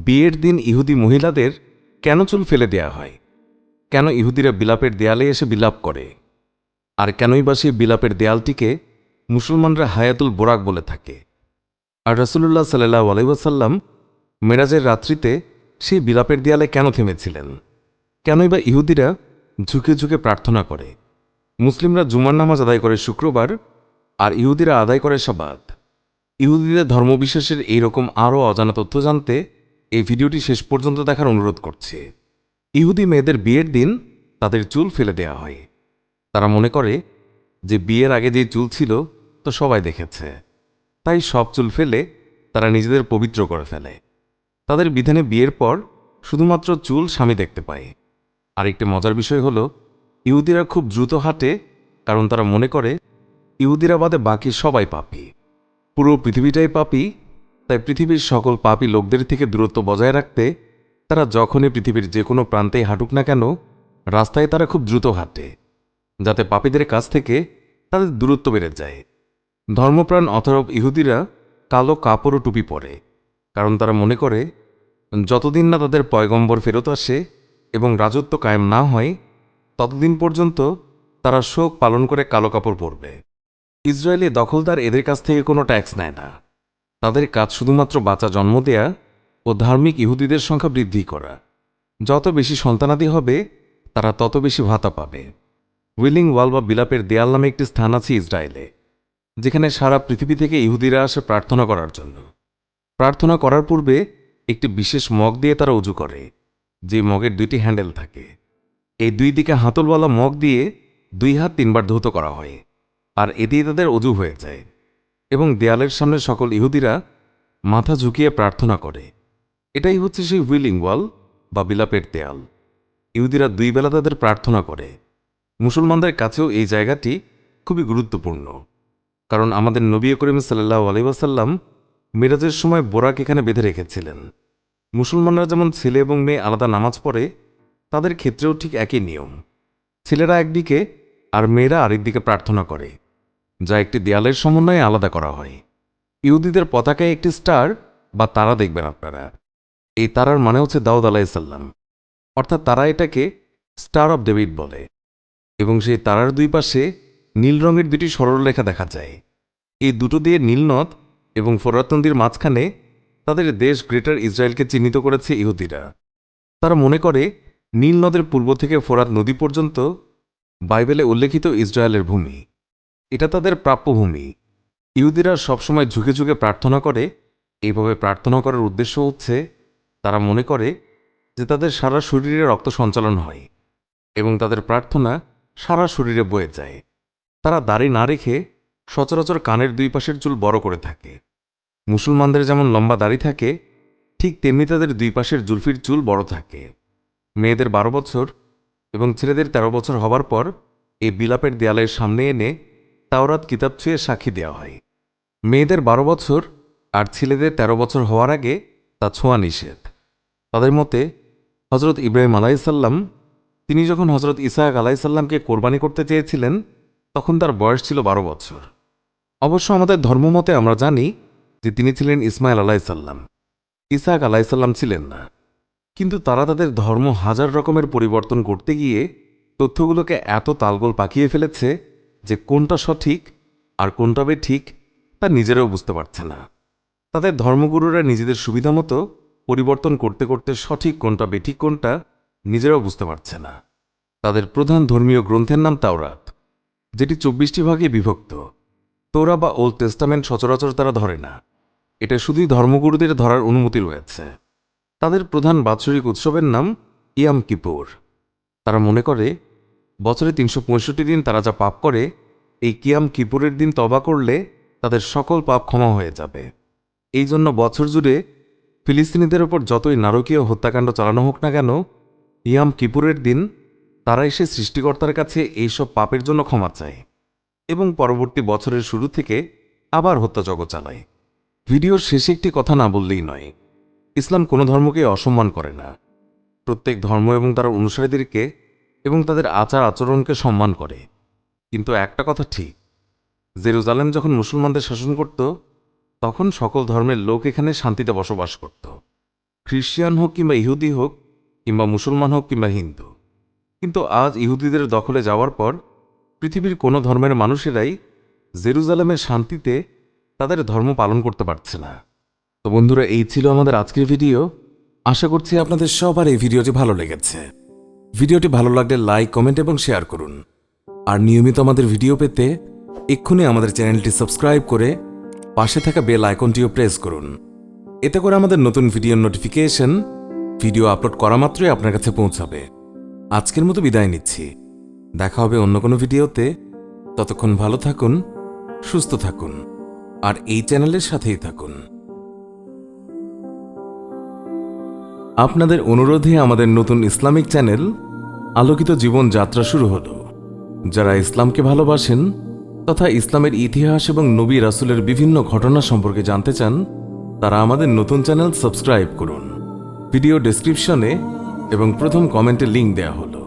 বিয়ের দিন ইহুদি মহিলাদের কেন চুল ফেলে দেয়া হয়? কেন ইহুদিরা বিলাপের দেয়ালে এসে বিলাপ করে? আর কেনই বা সেই বিলাপের দেয়ালটিকে মুসলমানরা হায়াতুল বোরাক বলে থাকে? আর রাসূলুল্লাহ সাল্লাল্লাহু আলাইহি ওয়াসাল্লাম মেরাজের রাত্রিতে সেই বিলাপের দেয়ালে কেন থেমেছিলেন? কেনই বা ইহুদিরা ঝুঁকে ঝুঁকে প্রার্থনা করে? মুসলিমরা জুমার নামাজ আদায় করে শুক্রবার, আর ইহুদিরা আদায় করে সাবাত। ইহুদিদের ধর্মবিশ্বাসের এইরকম আরও অজানা তথ্য জানতে এই ভিডিওটি শেষ পর্যন্ত দেখার অনুরোধ করছি। ইহুদি মেয়েদের বিয়ের দিন তাদের চুল ফেলে দেওয়া হয়। তারা মনে করে যে বিয়ের আগে যে চুল ছিল তো সবাই দেখেছে, তাই সব চুল ফেলে তারা নিজেদের পবিত্র করে ফেলে। তাদের বিধানে বিয়ের পর শুধুমাত্র চুল স্বামী দেখতে পায়। আরেকটি মজার বিষয় হলো, ইহুদিরা খুব দ্রুত হাঁটে, কারণ তারা মনে করে ইহুদিরা বাদে বাকি সবাই পাপী। পুরো পৃথিবীটাই পাপী, তাই পৃথিবীর সকল পাপী লোকদের থেকে দূরত্ব বজায় রাখতে তারা যখনই পৃথিবীর যে কোনো প্রান্তেই হাঁটুক না কেন, রাস্তায় তারা খুব দ্রুত হাঁটে, যাতে পাপীদের কাছ থেকে তাদের দূরত্ব বেড়ে যায়। ধর্মপ্রাণ অথরব ইহুদিরা কালো কাপড় ও টুপি পরে, কারণ তারা মনে করে যতদিন না তাদের পয়গম্বর ফেরত আসে এবং রাজত্ব কায়েম না হয়, ততদিন পর্যন্ত তারা শোক পালন করে কালো কাপড় পরবে। ইসরায়েলি দখলদার এদের কাছ থেকে কোনো ট্যাক্স নেয় না। তাদের কাজ শুধুমাত্র বাচ্চা জন্ম দেয়া ও ধার্মিক ইহুদিদের সংখ্যা বৃদ্ধি করা। যত বেশি সন্তানাদি হবে, তারা তত বেশি ভাতা পাবে। উইলিং ওয়াল বা বিলাপের দেয়াল নামে একটি স্থান আছে ইসরায়েলে, যেখানে সারা পৃথিবী থেকে ইহুদিরা আসে প্রার্থনা করার জন্য। প্রার্থনা করার পূর্বে একটি বিশেষ মগ দিয়ে তারা উজু করে, যে মগের দুইটি হ্যান্ডেল থাকে। এই দুই দিকে হাতলওয়ালা মগ দিয়ে 2 হাত 3 বার ধৌত করা হয়, আর এতেই তাদের অজু হয়ে যায়। এবং দেয়ালের সামনে সকল ইহুদিরা মাথা ঝুঁকিয়ে প্রার্থনা করে। এটাই হচ্ছে সেই উইলিং ওয়াল বা বিলাপের দেয়াল। ইহুদিরা 2 বেলা তাদের প্রার্থনা করে। মুসলমানদের কাছেও এই জায়গাটি খুবই গুরুত্বপূর্ণ, কারণ আমাদের নবী করিম সাল্লাল্লাহু আলাইহি ওয়াসাল্লাম মিরাজের সময় বোরাক এখানে বেঁধে রেখেছিলেন। মুসলমানরা যেমন ছেলে এবং মেয়ে আলাদা নামাজ পড়ে, তাদের ক্ষেত্রেও ঠিক একই নিয়ম। ছেলেরা একদিকে আর মেয়েরা আরেকদিকে প্রার্থনা করে, যা একটি দেয়ালের সমন্বয়ে আলাদা করা হয়। ইহুদিদের পতাকায় একটি স্টার বা তারা দেখবেন আপনারা। এই তারার মানে হচ্ছে দাউদ আলাইহিসসালাম, অর্থাৎ তারা এটাকে স্টার অব ডেভিড বলে। এবং সেই তারার দুই পাশে নীল রঙের দুটি সরলরেখা দেখা যায়। এই দুটো দিয়ে নীলনদ এবং ফোরাত নদীর মাঝখানে তাদের দেশ গ্রেটার ইসরায়েলকে চিহ্নিত করেছে ইহুদিরা। তারা মনে করে নীল নদের পূর্ব থেকে ফোরাত নদী পর্যন্ত বাইবেলে উল্লেখিত ইসরায়েলের ভূমি। এটা তাদের প্রাপ্য ভূমি। ইহুদিরা সবসময় ঝুঁকে ঝুঁকে প্রার্থনা করে। এইভাবে প্রার্থনা করার উদ্দেশ্য হচ্ছে, তারা মনে করে যে তাদের সারা শরীরে রক্ত সঞ্চালন হয় এবং তাদের প্রার্থনা সারা শরীরে বয়ে যায়। তারা দাড়ি না রেখে সচরাচর কানের 2 পাশের চুল বড় করে থাকে। মুসলমানদের যেমন লম্বা দাড়ি থাকে, ঠিক তেমনি তাদের 2 পাশের জুলফির চুল বড় থাকে। মেয়েদের 12 বছর এবং ছেলেদের 13 বছর হবার পর এই বিলাপের দেয়ালের সামনে এনে তাওরাত কিতাব ছুঁয়ে সাক্ষী দেওয়া হয়। মেয়েদের 12 বছর আর ছেলেদের 13 বছর হওয়ার আগে তা ছোঁয়া নিষেধ। তাদের মতে হজরত ইব্রাহিম আলাইসাল্লাম, তিনি যখন হজরত ইসাহাক আলাইসাল্লামকে কোরবানি করতে চেয়েছিলেন, তখন তার বয়স ছিল 12 বছর। অবশ্য আমাদের ধর্মমতে আমরা জানি যে তিনি ছিলেন ইসমাইল আলাইসাল্লাম, ইসাহাক আলাইসাল্লাম ছিলেন না। কিন্তু তারা তাদের ধর্ম হাজার রকমের পরিবর্তন করতে গিয়ে তথ্যগুলোকে এত তালগোল পাকিয়ে ফেলেছে যে কোনটা সঠিক আর কোনটা বেঠিক তা নিজেরাও বুঝতে পারছে না। তাদের ধর্মগুরুরা নিজেদের সুবিধা মতো পরিবর্তন করতে করতে সঠিক কোনটা বেঠিক কোনটা নিজেরাও বুঝতে পারছে না। তাদের প্রধান ধর্মীয় গ্রন্থের নাম তাওরাত, যেটি 24টি ভাগে বিভক্ত। তোরা বা ওল্ড টেস্টামেন্ট সচরাচর তারা ধরে না। এটা শুধুই ধর্মগুরুদের ধরার অনুমতি রয়েছে। তাদের প্রধান বাৎসরিক উৎসবের নাম ইয়াম কিপুর। তারা মনে করে বছরে 365 দিন তারা যা পাপ করে, এই কিয়াম কিপুরের দিন তওবা করলে তাদের সকল পাপ ক্ষমা হয়ে যাবে। এই জন্য বছর জুড়ে ফিলিস্তিনিদের ওপর যতই নারকীয় হত্যাকাণ্ড চালানো হোক না কেন, ইয়াম কিপুরের দিন তারা এসে সৃষ্টিকর্তার কাছে এইসব পাপের জন্য ক্ষমা চায় এবং পরবর্তী বছরের শুরু থেকে আবার হত্যাযজ্ঞ চালায়। ভিডিওর শেষে একটি কথা না বললেই নয়, ইসলাম কোনো ধর্মকে অসম্মান করে না। প্রত্যেক ধর্ম এবং তার অনুসারীদেরকে এবং তাদের আচার আচরণকে সম্মান করে। কিন্তু একটা কথা ঠিক, জেরুজালেম যখন মুসলমানদের শাসন করত, তখন সকল ধর্মের লোক এখানে শান্তিতে বসবাস করত। খ্রিস্টান হোক কিংবা ইহুদি হোক কিংবা মুসলমান হোক কিংবা হিন্দু। কিন্তু আজ ইহুদিদের দখলে যাওয়ার পর পৃথিবীর কোনো ধর্মের মানুষেরাই জেরুজালেমের শান্তিতে তাদের ধর্ম পালন করতে পারছে না। তো বন্ধুরা, এই ছিল আমাদের আজকের ভিডিও। আশা করছি আপনাদের সবার এই ভিডিওটি ভালো লেগেছে। ভিডিওটি ভালো লাগলে লাইক, কমেন্ট এবং শেয়ার করুন। আর নিয়মিত আমাদের ভিডিও পেতে এক্ষুনি আমাদের চ্যানেলটি সাবস্ক্রাইব করে পাশে থাকা বেল আইকনটিও প্রেস করুন। এতে করে আমাদের নতুন ভিডিওর নোটিফিকেশন ভিডিও আপলোড করা মাত্রই আপনার কাছে পৌঁছাবে। আজকের মতো বিদায় নিচ্ছি। দেখা হবে অন্য কোনো ভিডিওতে। ততক্ষণ ভালো থাকুন, সুস্থ থাকুন আর এই চ্যানেলের সাথেই থাকুন। আপনাদের অনুরোধে আমাদের নতুন ইসলামিক চ্যানেল আলোকিত জীবন যাত্রা শুরু হলো। যারা ইসলামকে ভালোবাসেন তথা ইসলামের ইতিহাস এবং নবী রাসূলের বিভিন্ন ঘটনা সম্পর্কে জানতে চান, তারা আমাদের নতুন চ্যানেল সাবস্ক্রাইব করুন। ভিডিও ডেসক্রিপশনে এবং প্রথম কমেন্টে লিংক দেওয়া হলো।